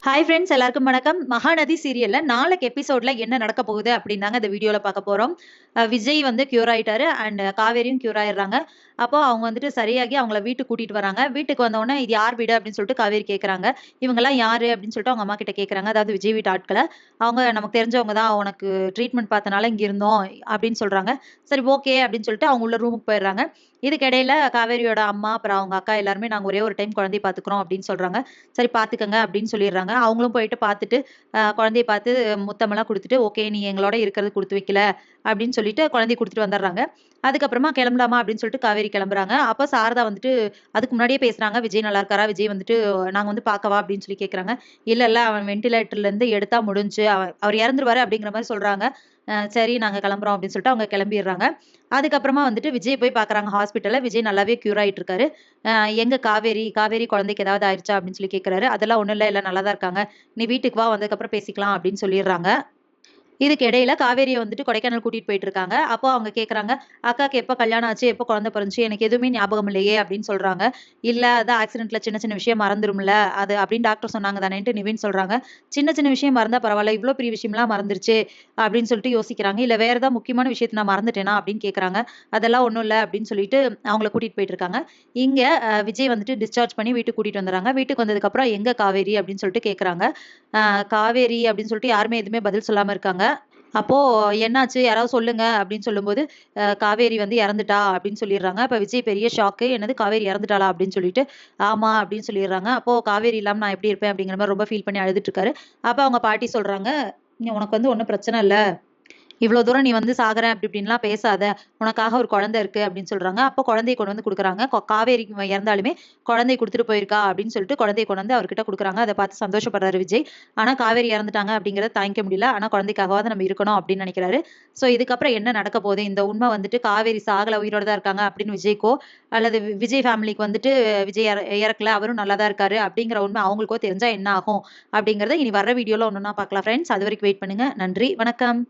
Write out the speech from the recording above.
Hi friends, எல்லாருக்கும் வணக்கம். மகாநதி சீரியல்ல நாளைக்கு எபிசோட்ல என்ன நடக்க போகுது அப்படின்னாங்க இந்த வீடியோல பார்க்க போறோம். விஜய் வந்து கியூர் ஆயிட்டாரு அண்ட் காவேரியும் கியூர் ஆயிடுறாங்க. அப்போ அவங்க வந்துட்டு சரியாகி அவங்கள வீட்டுக்கு கூட்டிட்டு வராங்க. வீட்டுக்கு வந்த உடனே இது யார் வீடு அப்படின்னு சொல்லிட்டு காவேரி கேட்கறாங்க. இவங்கெல்லாம் யாரு அப்படின்னு சொல்லிட்டு அவங்க அம்மா கிட்ட கேட்கறாங்க. அதாவது விஜய் வீட்டு ஆட்களை. அவங்க நமக்கு தெரிஞ்சவங்க தான், உனக்கு ட்ரீட்மெண்ட் பார்த்தனால இங்க இருந்தோம் அப்படின்னு சொல்றாங்க. சரி ஓகே அப்படின்னு சொல்லிட்டு அவங்க உள்ள ரூமுக்கு போயிடுறாங்க. இதுக்கிடையில காவேரியோட அம்மா அப்புறம் அவங்க அக்கா எல்லாருமே நாங்க ஒரே ஒரு டைம் குழந்தைய பாத்துக்கிறோம் அப்படின்னு சொல்றாங்க. சரி பாத்துக்கங்க அப்படின்னு சொல்லிடுறாங்க. அவங்களும் போயிட்டு பார்த்துட்டு குழந்தைய பார்த்து முத்தமெல்லாம் கொடுத்துட்டு ஓகே நீ எங்களோட இருக்கிறது கொடுத்து வைக்கல அப்படின்னு சொல்லிட்டு குழந்தைய கொடுத்துட்டு வந்துடுறாங்க. அதுக்கப்புறமா கிளம்பலாமா அப்படின்னு சொல்லிட்டு காவேரி கிளம்புறாங்க. அப்ப சாரதா வந்துட்டு அதுக்கு முன்னாடியே பேசுறாங்க. விஜய் நல்லா இருக்காரா, விஜய் வந்துட்டு நாங்க வந்து பார்க்கவா அப்படின்னு சொல்லி கேட்கறாங்க. இல்ல இல்ல அவன் வென்டிலேட்டர்ல இருந்து எடுத்தா முடிஞ்சு அவர் இறந்துருவாரு அப்படிங்கிற மாதிரி சொல்றாங்க. சரி நாங்க கிளம்புறோம் அப்படின்னு சொல்லிட்டு அவங்க கிளம்பிடுறாங்க. அதுக்கப்புறமா வந்துட்டு விஜய் போய் பாக்குறாங்க ஹாஸ்பிட்டல்ல. விஜய் நல்லாவே கியூர் ஆயிட்டு இருக்காரு. எங்க காவேரி காவேரி குழந்தைக்கு ஏதாவது ஆயிடுச்சா அப்படின்னு சொல்லி கேட்கறாரு. அதெல்லாம் ஒண்ணும் இல்ல, நல்லா தான் இருக்காங்க, நீ வீட்டுக்கு வா, வந்ததுக்கு அப்புறம் பேசிக்கலாம் அப்படின்னு சொல்லிடுறாங்க. இதுக்கு இடையில காவேரியை வந்துட்டு கொடைக்கானல் கூட்டிட்டு போயிட்டு இருக்காங்க. அப்போ அவங்க கேக்குறாங்க, அக்காக்கு எப்ப கல்யாணம் ஆச்சு, எப்ப குழந்தை பிறந்துச்சு, எனக்கு எதுவுமே ஞாபகம் இல்லையே அப்படின்னு சொல்றாங்க. இல்ல அதான் ஆக்சிடென்ட்ல சின்ன சின்ன விஷயம் மறந்துரும்ல அது அப்படின்னு டாக்டர் சொன்னாங்க தானேன்ட்டு நிவின் சொல்றாங்க. சின்ன சின்ன விஷயம் மறந்தா பரவாயில்ல, இவ்வளவு பெரிய விஷயம்லாம் மறந்துருச்சு அப்படின்னு சொல்லிட்டு யோசிக்கிறாங்க. இல்ல வேற ஏதாவது முக்கியமான விஷயத்த நான் மறந்துட்டேனா அப்படின்னு கேக்குறாங்க. அதெல்லாம் ஒண்ணும் இல்ல அப்படின்னு சொல்லிட்டு அவங்கள கூட்டிட்டு போயிட்டு இருக்காங்க. இங்க விஜய் வந்துட்டு டிஸ்சார்ஜ் பண்ணி வீட்டுக்கு கூட்டிட்டு வந்துறாங்க. வீட்டுக்கு வந்ததுக்கு அப்புறம் எங்க காவேரி அப்படின்னு சொல்லிட்டு கேக்குறாங்க. காவேரி அப்படின்னு சொல்லிட்டு யாருமே எதுவுமே பதில் சொல்லாம இருக்காங்க. அப்போ என்னாச்சு யாராவது சொல்லுங்க அப்படின்னு சொல்லும்போது காவேரி வந்து இறந்துட்டா அப்படின்னு சொல்லிடுறாங்க. அப்ப விஜய் பெரிய ஷாக்கு, என்னது காவேரி இறந்துட்டாளா அப்படின்னு சொல்லிட்டு ஆமா அப்படின்னு சொல்லிடுறாங்க. அப்போ காவேரி இல்லாம நான் எப்படி இருப்பேன் அப்படிங்கிற மாதிரி ரொம்ப ஃபீல் பண்ணி அழுதுட்டு இருக்காரு. அப்ப அவங்க பாட்டி சொல்றாங்க, உனக்கு வந்து ஒன்றும் பிரச்சனை இல்லை, இவ்வளவு தூரம் நீ வந்து சாகுறேன் அப்படி இப்படின்லாம் பேசாத, உனக்காக ஒரு குழந்தை இருக்கு அப்படின்னு சொல்றாங்க. அப்போ குழந்தையை கொண்டு வந்து கொடுக்குறாங்க. காவேரி இறந்தாலுமே குழந்தையை கொடுத்துட்டு போயிருக்கா அப்படின்னு சொல்லிட்டு குழந்தையை கொண்டு வந்து அவர்கிட்ட கொடுக்குறாங்க. அதை பார்த்து சந்தோஷப்படுறாரு விஜய். ஆனா காவேரி இறந்துட்டாங்க அப்படிங்கறத தாங்கிக்க முடியல. ஆனா குழந்தைக்காகவாவது நம்ம இருக்கணும் அப்படின்னு நினைக்கிறாரு. சோ இதுக்கப்புறம் என்ன நடக்க போகுது, இந்த உண்மை வந்துட்டு காவேரி சாகல உயிரோட தான் இருக்காங்க அப்படின்னு விஜய்க்கோ அல்லது விஜய் ஃபேமிலிக்கு வந்துட்டு விஜய் இறக்கல அவரும் நல்லா தான் இருக்காரு அப்படிங்கிற உண்மை அவங்களுக்கோ தெரிஞ்சா என்ன ஆகும் அப்படிங்கறத இனி வர்ற வீடியோல ஒன்னொன்னா பார்க்கலாம் ஃப்ரெண்ட்ஸ். அது வரைக்கும் வெயிட் பண்ணுங்க. நன்றி, வணக்கம்.